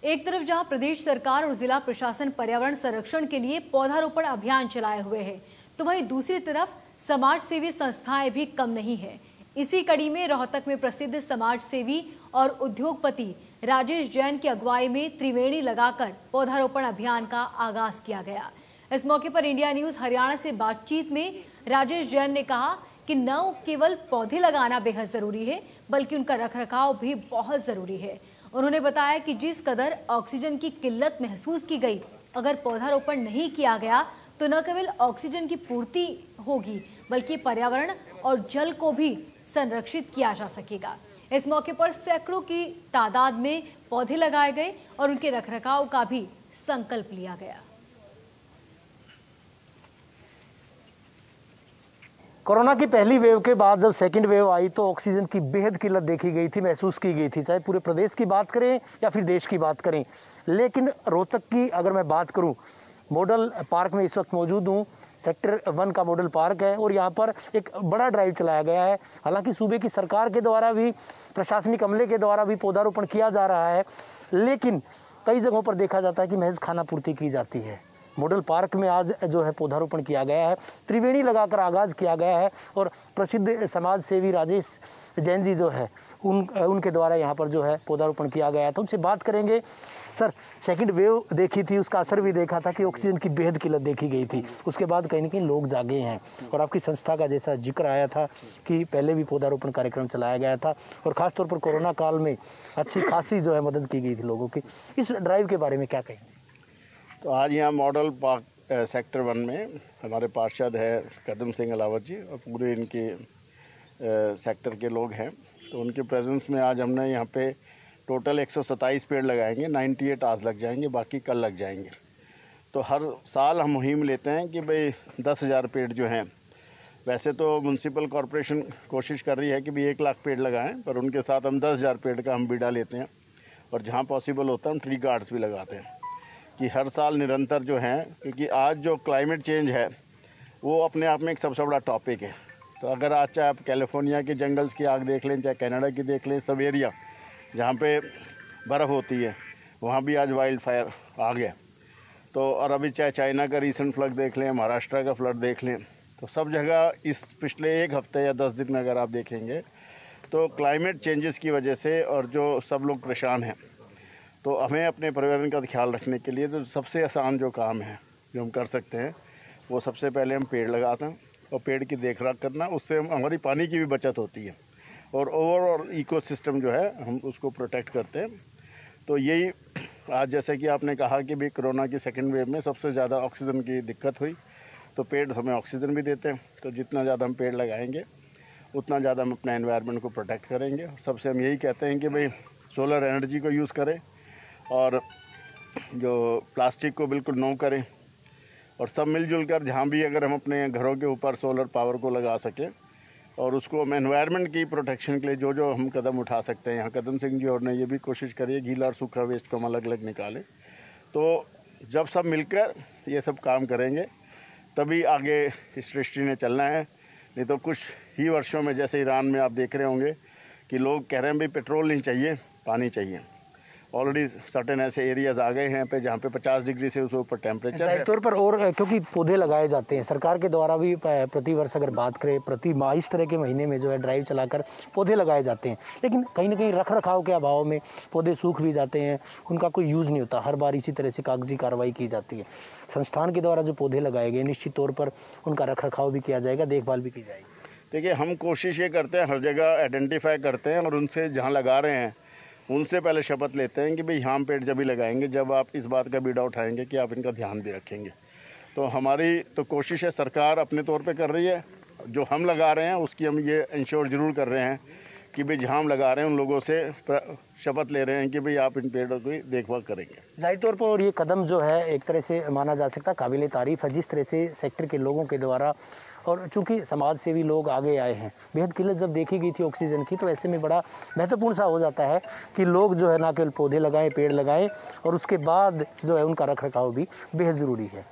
एक तरफ जहां प्रदेश सरकार और जिला प्रशासन पर्यावरण संरक्षण के लिए पौधारोपण अभियान चलाए हुए है, तो वहीं दूसरी तरफ समाज सेवी संस्थाएं भी कम नहीं है। इसी कड़ी में रोहतक में प्रसिद्ध समाज सेवी और उद्योगपति राजेश जैन की अगुवाई में त्रिवेणी लगाकर पौधारोपण अभियान का आगाज किया गया। इस मौके पर इंडिया न्यूज हरियाणा से बातचीत में राजेश जैन ने कहा कि न केवल पौधे लगाना बेहद जरूरी है, बल्कि उनका रखरखाव भी बहुत जरूरी है। उन्होंने बताया कि जिस कदर ऑक्सीजन की किल्लत महसूस की गई, अगर पौधारोपण नहीं किया गया तो न केवल ऑक्सीजन की पूर्ति होगी, बल्कि पर्यावरण और जल को भी संरक्षित किया जा सकेगा। इस मौके पर सैकड़ों की तादाद में पौधे लगाए गए और उनके रखरखाव का भी संकल्प लिया गया। कोरोना की पहली वेव के बाद जब सेकंड वेव आई तो ऑक्सीजन की बेहद किल्लत देखी गई थी, महसूस की गई थी, चाहे पूरे प्रदेश की बात करें या फिर देश की बात करें। लेकिन रोहतक की अगर मैं बात करूं, मॉडल पार्क में इस वक्त मौजूद हूं। सेक्टर 1 का मॉडल पार्क है और यहाँ पर एक बड़ा ड्राइव चलाया गया है। हालांकि सूबे की सरकार के द्वारा भी, प्रशासनिक अमले के द्वारा भी पौधारोपण किया जा रहा है, लेकिन कई जगहों पर देखा जाता है कि महज खाना पूर्ति की जाती है। मॉडल पार्क में आज जो है पौधारोपण किया गया है, त्रिवेणी लगाकर आगाज किया गया है और प्रसिद्ध समाज सेवी राजेश जैन जी जो है उनके द्वारा यहाँ पर जो है पौधारोपण किया गया है। तो उनसे बात करेंगे। सर, सेकंड वेव देखी थी, उसका असर भी देखा था कि ऑक्सीजन की बेहद किल्लत देखी गई थी, उसके बाद कहीं ना कहीं लोग जागे हैं और आपकी संस्था का जैसा जिक्र आया था कि पहले भी पौधारोपण कार्यक्रम चलाया गया था और खासतौर पर कोरोना काल में अच्छी खासी जो है मदद की गई थी लोगों की। इस ड्राइव के बारे में क्या कहेंगे? तो आज यहाँ मॉडल पार्क सेक्टर 1 में हमारे पार्षद है कदम सिंह अलावत जी और पूरे इनके सेक्टर के लोग हैं। तो उनके प्रेजेंस में आज हमने यहाँ पे टोटल 127 पेड़ लगाएंगे। 98 आज लग जाएंगे, बाकी कल लग जाएंगे। तो हर साल हम मुहिम लेते हैं कि भाई 10,000 पेड़ जो हैं, वैसे तो म्यूनसिपल कॉरपोरेशन कोशिश कर रही है कि भाई 1 लाख पेड़ लगाएं, पर उनके साथ हम 10,000 पेड़ का हम बीड़ा लेते हैं और जहाँ पॉसिबल होता है हम ट्री गार्ड्स भी लगाते हैं कि हर साल निरंतर जो हैं, क्योंकि आज जो क्लाइमेट चेंज है वो अपने आप में एक सबसे बड़ा टॉपिक है। तो अगर आज चाहे आप कैलिफोर्निया के जंगल्स की आग देख लें, चाहे कनाडा की देख लें, सब एरिया जहाँ पे बर्फ़ होती है वहाँ भी आज वाइल्ड फायर आ गया। तो और अभी चाहे चाइना का रीसेंट फ्लड देख लें, महाराष्ट्र का फ्लड देख लें, तो सब जगह इस पिछले 1 हफ्ते या 10 दिन में अगर आप देखेंगे तो क्लाइमेट चेंजेस की वजह से और जो सब लोग परेशान हैं, तो हमें अपने पर्यावरण का ख्याल रखने के लिए तो सबसे आसान जो काम है जो हम कर सकते हैं वो सबसे पहले हम पेड़ लगाते हैं और पेड़ की देखरेख करना, उससे हमारी पानी की भी बचत होती है और ओवरऑल इकोसिस्टम जो है हम उसको प्रोटेक्ट करते हैं। तो यही आज जैसे कि आपने कहा कि भी कोरोना की सेकंड वेव में सबसे ज़्यादा ऑक्सीजन की दिक्कत हुई, तो पेड़ हमें ऑक्सीजन भी देते हैं। तो जितना ज़्यादा हम पेड़ लगाएंगे उतना ज़्यादा हम अपना एनवायरनमेंट को प्रोटेक्ट करेंगे। सबसे हम यही कहते हैं कि भाई सोलर एनर्जी को यूज़ करें और जो प्लास्टिक को बिल्कुल नो करें और सब मिलजुल कर जहाँ भी अगर हम अपने घरों के ऊपर सोलर पावर को लगा सकें और उसको हम एनवायरनमेंट की प्रोटेक्शन के लिए जो जो हम कदम उठा सकते हैं। यहाँ कदम सिंह जी और ने ये भी कोशिश करी है गीला और सूखा वेस्ट को हम अलग अलग निकालें। तो जब सब मिलकर ये सब काम करेंगे तभी आगे इस सृष्टि ने चलना है। नहीं तो कुछ ही वर्षों में जैसे ईरान में आप देख रहे होंगे कि लोग कह रहे हैं भाई पेट्रोल नहीं चाहिए, पानी चाहिए। ऑलरेडी सर्टेन ऐसे एरियाज आ गए हैं पे जहाँ पे 50 डिग्री से उसके ऊपर टेम्परेचर है। तौर पर और क्योंकि पौधे लगाए जाते हैं, सरकार के द्वारा भी प्रति वर्ष अगर बात करें प्रति माह इस तरह के महीने में जो है ड्राइव चलाकर पौधे लगाए जाते हैं, लेकिन कहीं ना कहीं रख रखाव के अभाव में पौधे सूख भी जाते हैं, उनका कोई यूज़ नहीं होता। हर बार इसी तरह से कागजी कार्रवाई की जाती है। संस्थान के द्वारा जो पौधे लगाए गए निश्चित तौर पर उनका रख रखाव भी किया जाएगा, देखभाल भी की जाएगी। देखिए, हम कोशिश ये करते हैं हर जगह आइडेंटिफाई करते हैं और उनसे जहाँ लगा रहे हैं उनसे पहले शपथ लेते हैं कि भाई यहाँ पेड़ जब भी लगाएंगे जब आप इस बात का बीड़ा उठाएंगे कि आप इनका ध्यान भी रखेंगे। तो हमारी तो कोशिश है, सरकार अपने तौर पे कर रही है, जो हम लगा रहे हैं उसकी हम ये इंश्योर ज़रूर कर रहे हैं कि भाई जहाँ हम लगा रहे हैं उन लोगों से शपथ ले रहे हैं कि भाई आप इन पेड़ों की देखभाल करेंगे। जाहिर तौर पर और ये कदम जो है एक तरह से माना जा सकता है काबिल तारीफ़ है, जिस तरह से सेक्टर के लोगों के द्वारा और चूंकि समाज सेवी लोग आगे आए हैं। बेहद किल्लत जब देखी गई थी ऑक्सीजन की, तो ऐसे में बड़ा महत्वपूर्ण सा हो जाता है कि लोग जो है ना केवल पौधे लगाएं, पेड़ लगाएं और उसके बाद जो है उनका रख रखाव भी बेहद ज़रूरी है।